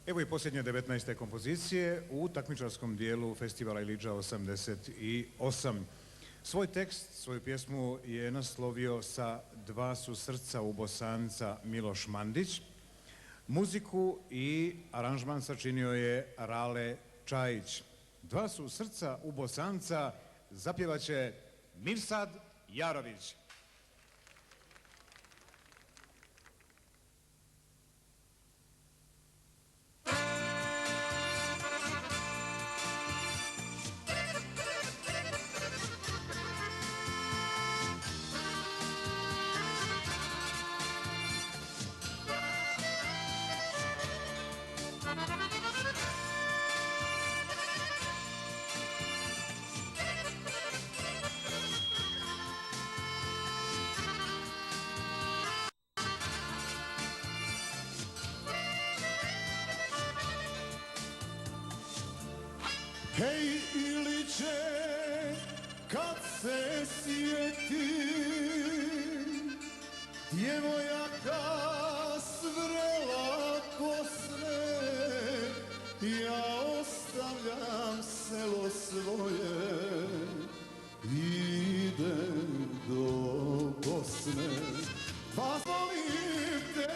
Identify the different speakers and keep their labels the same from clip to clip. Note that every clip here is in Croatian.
Speaker 1: Evo i posljednje 19. kompozicije u takmičarskom dijelu festivala Ilidža 88. Svoj tekst, svoju pjesmu je naslovio Sa dva su srca u Bosanca Miloš Mandić. Muziku i aranžman sačinio je Rale Čajić. Dva su srca u Bosanca zapjevaće Mirsad Jarović.
Speaker 2: Hej Iliće, kad se sjeti djevojaka s vrela kosne, ja ostavljam selo svoje, idem do Bosne, pa volim te.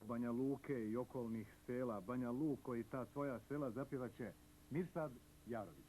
Speaker 1: Banja Luke i okolnih sela, Banja Luko i ta tvoja sela zapjevaće Mirsad Jarović.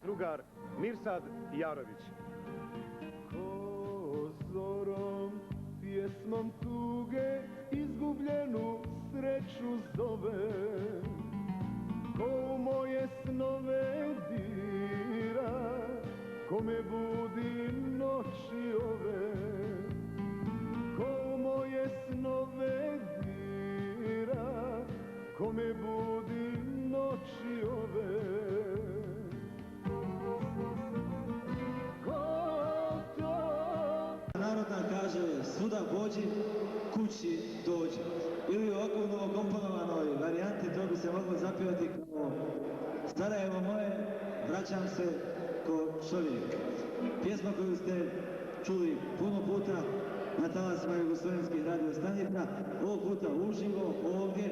Speaker 1: Drugar Mirsad Jarović.
Speaker 2: Ko zorom, pjesmom tuge, izgubljenu sreću zove, ko u moje snove dira, ko me budi noći ove, ko u moje snove dira, ko me budi noći ove.
Speaker 3: Narodna kaže svuda pođi, kući dođi. Ili ovako u novokomponovanoj varijanti to bi se moglo zapjevati kao Sarajevo moje, vraćam se ko čovjek. Pjesma koju ste čuli puno puta na talasima jugoslavenskih radio stanica, ovog puta uživo ovdje.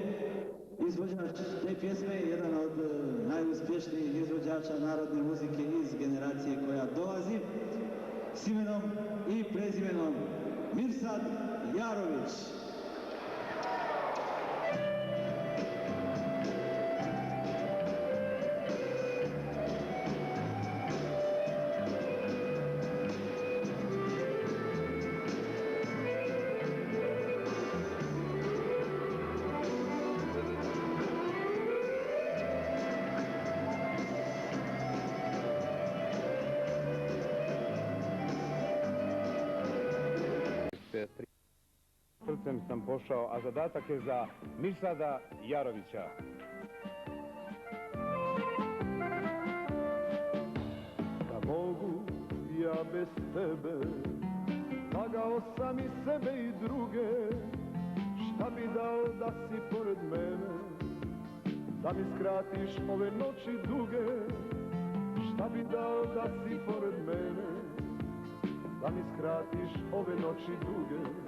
Speaker 3: Izvođač te pjesme je jedan od najuspješnijih izvođača narodne muzike iz generacije koja dolazi, s imenom i prezimenom Mirsad Jarović.
Speaker 4: se srcem sam pošao, a zadatak je za Mirsada Jarovića.
Speaker 2: Da mogu ja bez tebe, lagao sam i sebe i druge, šta bi dao da si pored mene, da mi skratiš ove noći duge, šta bi dao da si pored mene, da mi skratiš ove noći duge.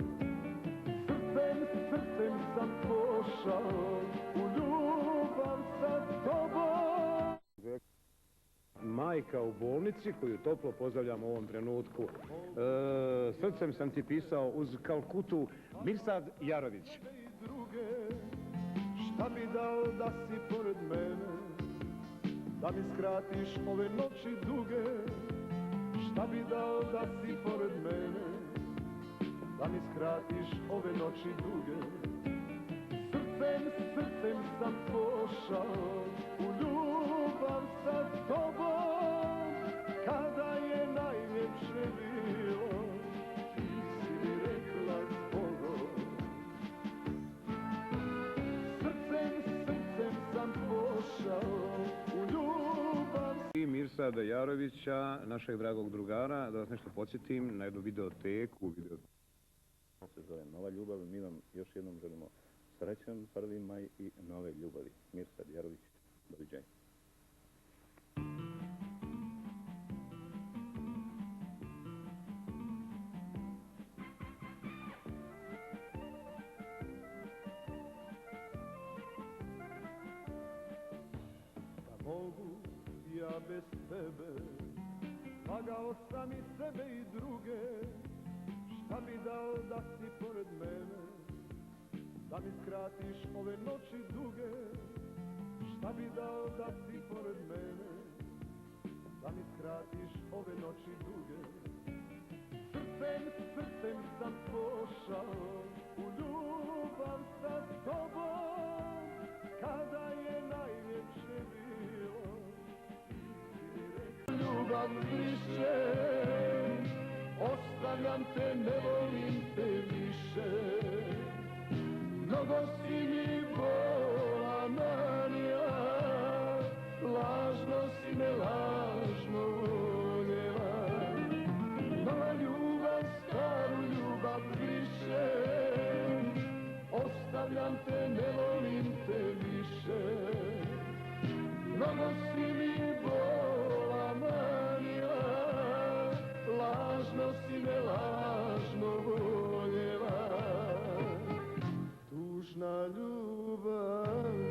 Speaker 2: Srcem sam pošao u ljubav sa tobom.
Speaker 4: Majka u bolnici, koju toplo pozdravljam u ovom trenutku. Srcem sam ti pisao uz Kalkutu, Mirsad Jarović.
Speaker 2: Šta bi dao da si pored mene, da mi skratiš ove noći duge, šta bi dao da si pored mene, da mi skratiš ove noći duge. Srcem sam pošao u ljubav sa tobom, kada je najljepše bilo, ti si mi rekla zbogom. Srcem sam pošao u ljubav.
Speaker 4: I Mirsada Jarovića, našeg dragog drugara, da vas nešto podsjetim na jednu videoteku.
Speaker 5: Se zove Nova ljubav. Mi vam još jednom želimo srećan 1. maj i nove ljubavi. Mirsad Jarović, doviđenja.
Speaker 2: Da mogu ja bez tebe, lagao sam i sebe i druge, šta bi dao da si pored mene, da mi skratiš ove noći duge, šta bi dao da si pored mene, da mi skratiš ove noći duge. Srcem sam pošao u ljubav sa tobom, kada je najljepše bilo, ti si mi rekla ljubav briše, ostavljam te, ne volim te više. Mnogo si mi bola manija, lažno si me lažno voljela. Nova ljubav, staru ljubav briše, ostavljam te, ne volim te više. Mnogo si mi bola manija, lažno si me lažno voljela. Tužna ljubavi.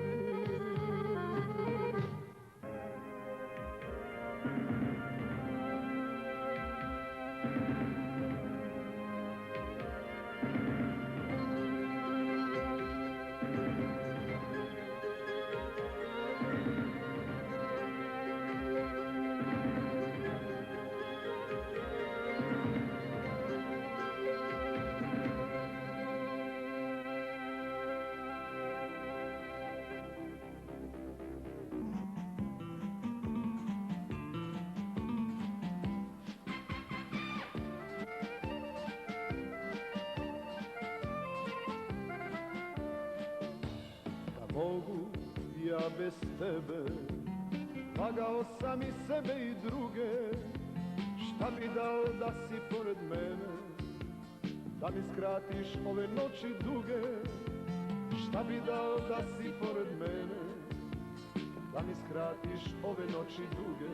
Speaker 2: Mogu ja bez tebe, lagao sam i sebe i druge, šta bi dao da si pored mene, da mi skratiš ove noći duge, šta bi dao da si pored mene, da mi skratiš ove noći duge.